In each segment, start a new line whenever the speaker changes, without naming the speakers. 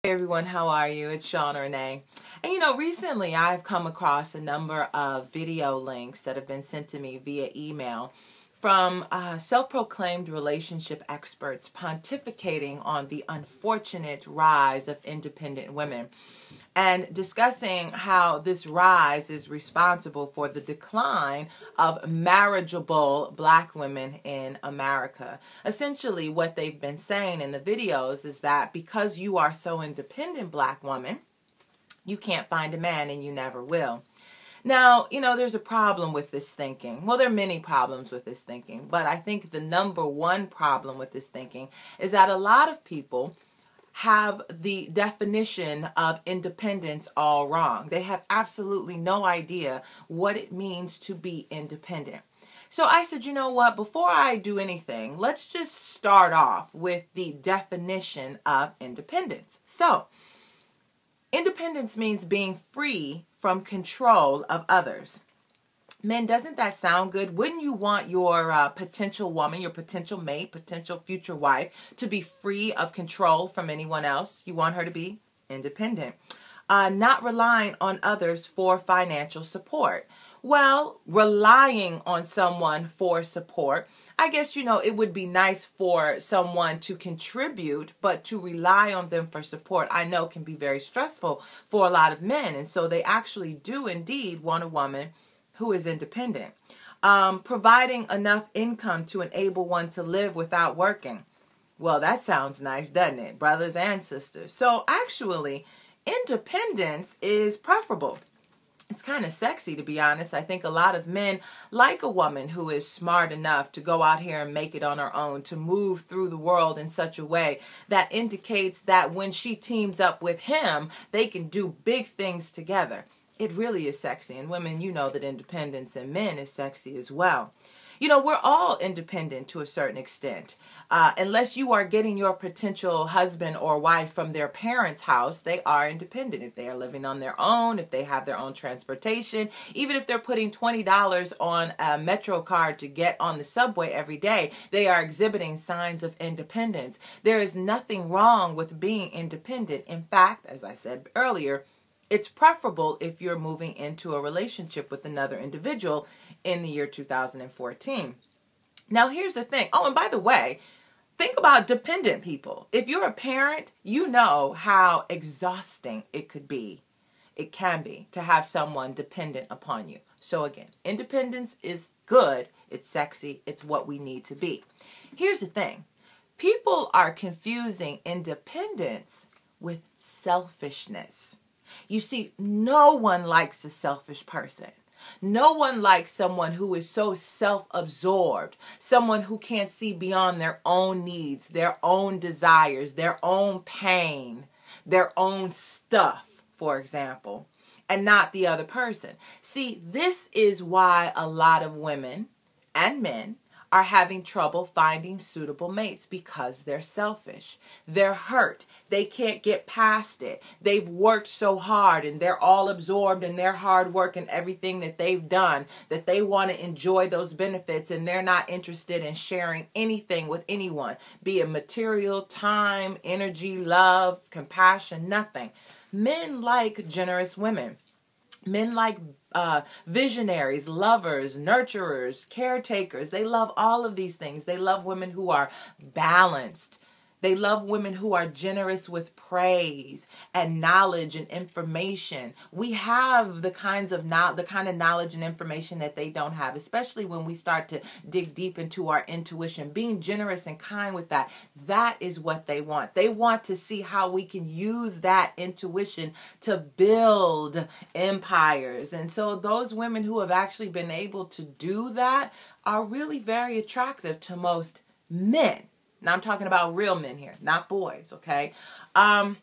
Hey everyone, how are you? It's Shauna Renee. And recently I've come across a number of video links that have been sent to me via email from self-proclaimed relationship experts pontificating on the unfortunate rise of independent women and discussing how this rise is responsible for the decline of marriageable black women in America. Essentially, what they've been saying in the videos is that because you are so independent, black woman, you can't find a man and you never will. Now, there's a problem with this thinking. Well, there are many problems with this thinking, but I think the number one problem with this thinking is that a lot of people have the definition of independence all wrong. They have absolutely no idea what it means to be independent. So I said, you know what, before I do anything, let's just start off with the definition of independence. So, independence means being free from control of others. Men, doesn't that sound good? Wouldn't you want your potential woman, your potential mate, potential future wife to be free of control from anyone else? You want her to be independent. Not relying on others for financial support. Well, relying on someone for support, I guess, it would be nice for someone to contribute, but to rely on them for support, I know can be very stressful for a lot of men. And so they actually do indeed want a woman who is independent. Providing enough income to enable one to live without working. Well, that sounds nice, doesn't it, brothers and sisters? So actually, independence is preferable. It's kind of sexy, to be honest. I think a lot of men like a woman who is smart enough to go out here and make it on her own, to move through the world in such a way that indicates that when she teams up with him, they can do big things together. It really is sexy. And women, you know that independence in men is sexy as well. We're all independent to a certain extent. Unless you are getting your potential husband or wife from their parents' house, they are independent. If they are living on their own, if they have their own transportation, even if they're putting $20 on a Metro card to get on the subway every day, they are exhibiting signs of independence. There is nothing wrong with being independent. In fact, as I said earlier, it's preferable if you're moving into a relationship with another individual in the year 2014. Now, here's the thing. Oh, and by the way, think about dependent people. If you're a parent, you know how exhausting it could be. It can be to have someone dependent upon you. So again, independence is good. It's sexy. It's what we need to be. Here's the thing. People are confusing independence with selfishness. You see, no one likes a selfish person. No one likes someone who is so self-absorbed, someone who can't see beyond their own needs, their own desires, their own pain, their own stuff, for example, and not the other person. See, this is why a lot of women and men are having trouble finding suitable mates, because they're selfish. They're hurt. They can't get past it. They've worked so hard and they're all absorbed in their hard work and everything that they've done, that they want to enjoy those benefits, and they're not interested in sharing anything with anyone, be it material, time, energy, love, compassion, nothing. Men like generous women. Men like visionaries, lovers, nurturers, caretakers. They love all of these things. They love women who are balanced. They love women who are generous with praise and knowledge and information. We have the kind of knowledge and information that they don't have, especially when we start to dig deep into our intuition. Being generous and kind with that, that is what they want. They want to see how we can use that intuition to build empires. And so those women who have actually been able to do that are really very attractive to most men. Now I'm talking about real men here, not boys, okay? And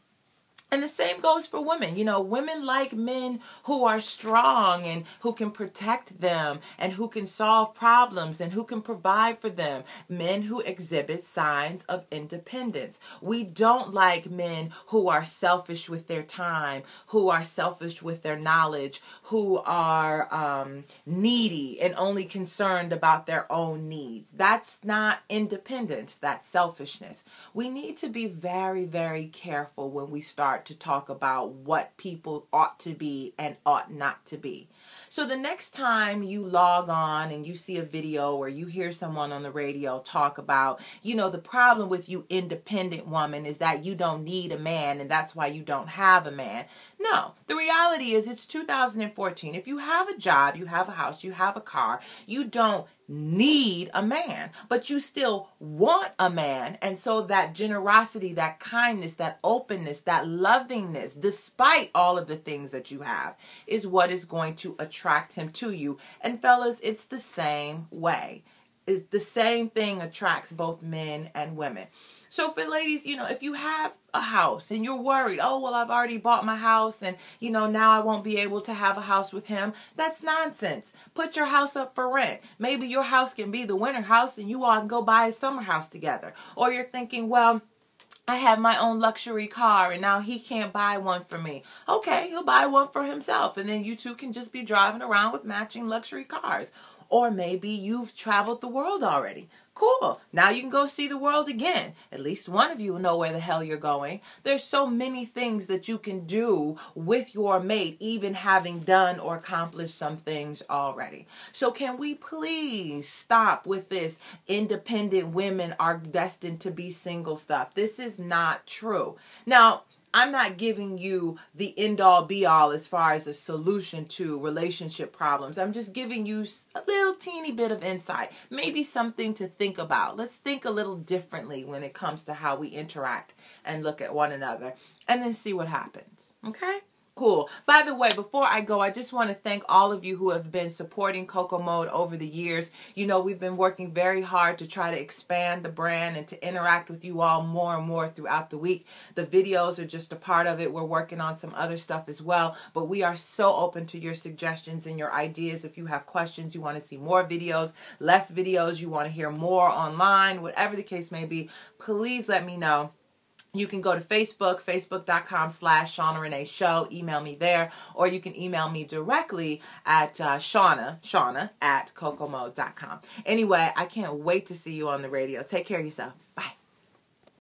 And the same goes for women. You know, women like men who are strong and who can protect them and who can solve problems and who can provide for them. Men who exhibit signs of independence. We don't like men who are selfish with their time, who are selfish with their knowledge, who are needy and only concerned about their own needs. That's not independence. That's selfishness. We need to be very, very careful when we start to talk about what people ought to be and ought not to be. So the next time you log on and you see a video or you hear someone on the radio talk about, you know, the problem with you independent woman is that you don't need a man and that's why you don't have a man. No, the reality is it's 2014. If you have a job, you have a house, you have a car, you don't need a man, but you still want a man. And so that generosity, that kindness, that openness, that lovingness, despite all of the things that you have, is what is going to attract him to you. And fellas, it's the same way. It's the same thing attracts both men and women. So for ladies, you know, if you have a house and you're worried, oh, well, I've already bought my house and, you know, now I won't be able to have a house with him. That's nonsense. Put your house up for rent. Maybe your house can be the winter house and you all can go buy a summer house together. Or you're thinking, well, I have my own luxury car and now he can't buy one for me. Okay, he'll buy one for himself and then you two can just be driving around with matching luxury cars. Or maybe you've traveled the world already. Cool. Now you can go see the world again. At least one of you will know where the hell you're going. There's so many things that you can do with your mate, even having done or accomplished some things already. So can we please stop with this independent women are destined to be single stuff? This is not true. Now, I'm not giving you the end-all be-all as far as a solution to relationship problems. I'm just giving you a little teeny bit of insight, maybe something to think about. Let's think a little differently when it comes to how we interact and look at one another and then see what happens. Okay? Cool. By the way, before I go, I just want to thank all of you who have been supporting Coco Mode over the years. You know, we've been working very hard to try to expand the brand and to interact with you all more and more throughout the week. The videos are just a part of it. We're working on some other stuff as well, but we are so open to your suggestions and your ideas. If you have questions, you want to see more videos, less videos, you want to hear more online, whatever the case may be, please let me know. You can go to Facebook, facebook.com/Shauna Renee Show. Email me there. Or you can email me directly at Shauna at cocomode.com. Anyway, I can't wait to see you on the radio. Take care of yourself.